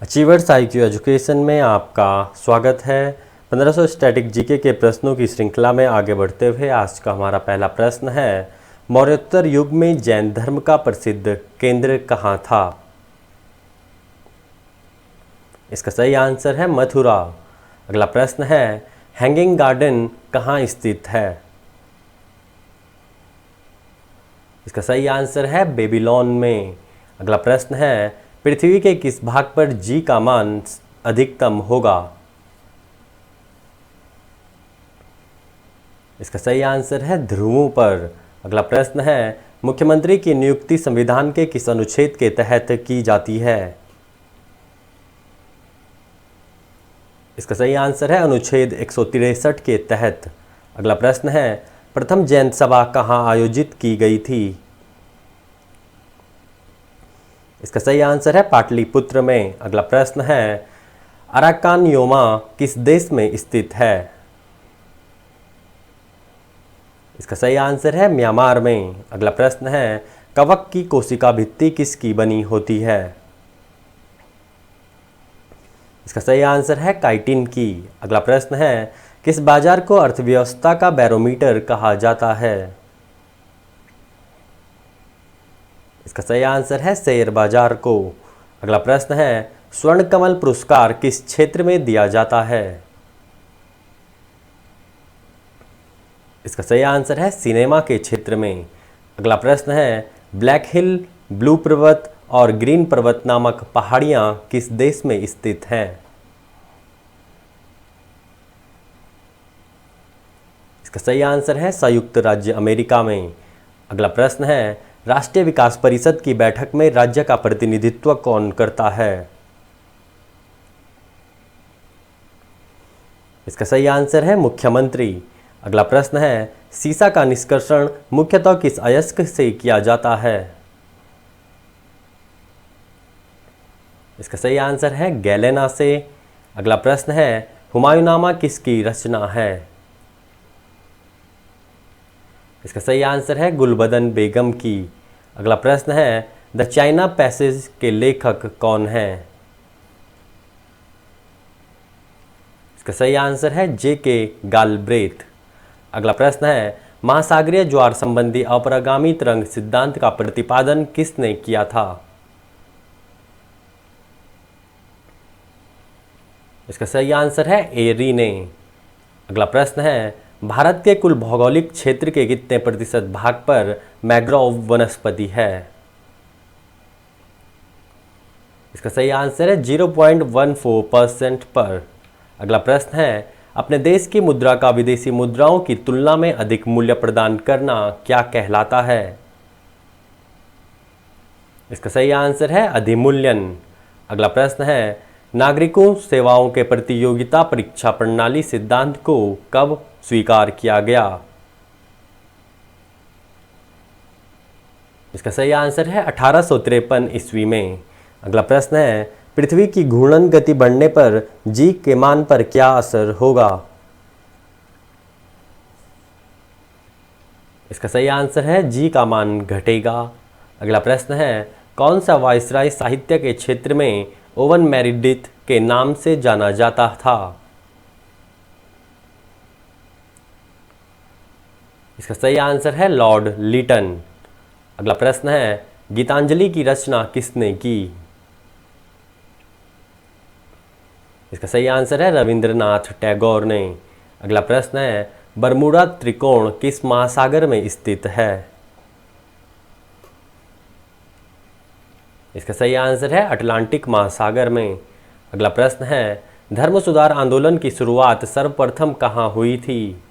Achievers IQ education में आपका स्वागत है। 1500 स्टैटिक जीके के प्रश्नों की श्रृंखला में आगे बढ़ते हुए आज का हमारा पहला प्रश्न है, मौर्योत्तर युग में जैन धर्म का प्रसिद्ध केंद्र कहाँ था? इसका सही आंसर है मथुरा। अगला प्रश्न है, हैंगिंग गार्डन कहाँ स्थित है? इसका सही आंसर है बेबीलोन में। अगला प्रश्न है, पृथ्वी के किस भाग पर जी का मान अधिकतम होगा? इसका सही आंसर है ध्रुवों पर। अगला प्रश्न है, मुख्यमंत्री की नियुक्ति संविधान के किस अनुच्छेद के तहत की जाती है? इसका सही आंसर है अनुच्छेद 163 के तहत। अगला प्रश्न है, प्रथम जैन सभा कहाँ आयोजित की गई थी? इसका सही आंसर है पाटलिपुत्र में। अगला प्रश्न है, अराकान योमा किस देश में स्थित है? इसका सही आंसर है म्यांमार में। अगला प्रश्न है, कवक की कोशिका भित्ति किसकी बनी होती है? इसका सही आंसर है काइटिन की। अगला प्रश्न है, किस बाजार को अर्थव्यवस्था का बैरोमीटर कहा जाता है? इसका सही आंसर है शेयर बाजार को। अगला प्रश्न है, स्वर्ण कमल पुरस्कार किस क्षेत्र में दिया जाता है? इसका सही आंसर है सिनेमा के क्षेत्र में। अगला प्रश्न है, ब्लैक हिल, ब्लू पर्वत और ग्रीन पर्वत नामक पहाड़ियां किस देश में स्थित हैं? इसका सही आंसर है संयुक्त राज्य अमेरिका में। अगला प्रश्न है, राष्ट्रीय विकास परिषद की बैठक में राज्य का प्रतिनिधित्व कौन करता है? इसका सही आंसर है मुख्यमंत्री। अगला प्रश्न है, सीसा का निष्कर्षण मुख्यतः किस अयस्क से किया जाता है? इसका सही आंसर है गैलेना से। अगला प्रश्न है, हुमायूंनामा किसकी रचना है? इसका सही आंसर है गुलबदन बेगम की। अगला प्रश्न है, द चाइना पैसेज के लेखक कौन है? इसका सही आंसर है J.K. गालब्रेथ। अगला प्रश्न है, महासागरीय ज्वार संबंधी अपरागामी तरंग सिद्धांत का प्रतिपादन किसने किया था? इसका सही आंसर है एरी ने। अगला प्रश्न है, भारत के कुल भौगोलिक क्षेत्र के कितने प्रतिशत भाग पर मैंग्रोव वनस्पति है? इसका सही आंसर है 0.14% पर। अगला प्रश्न है, अपने देश की मुद्रा का विदेशी मुद्राओं की तुलना में अधिक मूल्य प्रदान करना क्या कहलाता है? इसका सही आंसर है अधिमूल्यन। अगला प्रश्न है, नागरिकों सेवाओं के प्रतियोगिता परीक्षा प्रणाली सिद्धांत को कब स्वीकार किया गया? इसका सही आंसर है 1853 ईस्वी में। अगला प्रश्न है, पृथ्वी की घूर्णन गति बढ़ने पर जी के मान पर क्या असर होगा? इसका सही आंसर है जी का मान घटेगा। अगला प्रश्न है, कौन सा वायसराय साहित्य के क्षेत्र में ओवन मेरिडिथ के नाम से जाना जाता था? इसका सही आंसर है लॉर्ड लीटन। अगला प्रश्न है, गीतांजलि की रचना किसने की? इसका सही आंसर है रविंद्रनाथ टैगोर ने। अगला प्रश्न है, बरमूडा त्रिकोण किस महासागर में स्थित है? इसका सही आंसर है अटलांटिक महासागर में। अगला प्रश्न है, धर्म सुधार आंदोलन की शुरुआत सर्वप्रथम कहाँ हुई थी?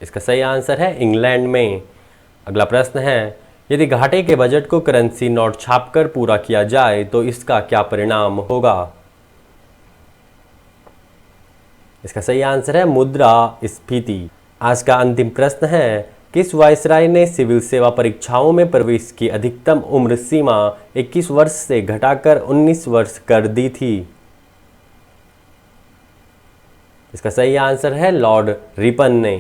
इसका सही आंसर है इंग्लैंड में। अगला प्रश्न है, यदि घाटे के बजट को करेंसी नोट छापकर पूरा किया जाए तो इसका क्या परिणाम होगा? इसका सही आंसर है मुद्रास्फीति। आज का अंतिम प्रश्न है, किस वायसराय ने सिविल सेवा परीक्षाओं में प्रवेश की अधिकतम उम्र सीमा 21 वर्ष से घटाकर 19 वर्ष कर दी थी? इसका सही आंसर है लॉर्ड रिपन ने।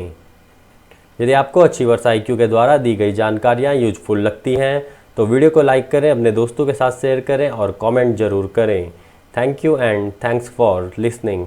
यदि आपको अचीवर्स IQ के द्वारा दी गई जानकारियाँ यूजफुल लगती हैं तो वीडियो को लाइक करें, अपने दोस्तों के साथ शेयर करें और कमेंट ज़रूर करें। Thank you and thanks for listening.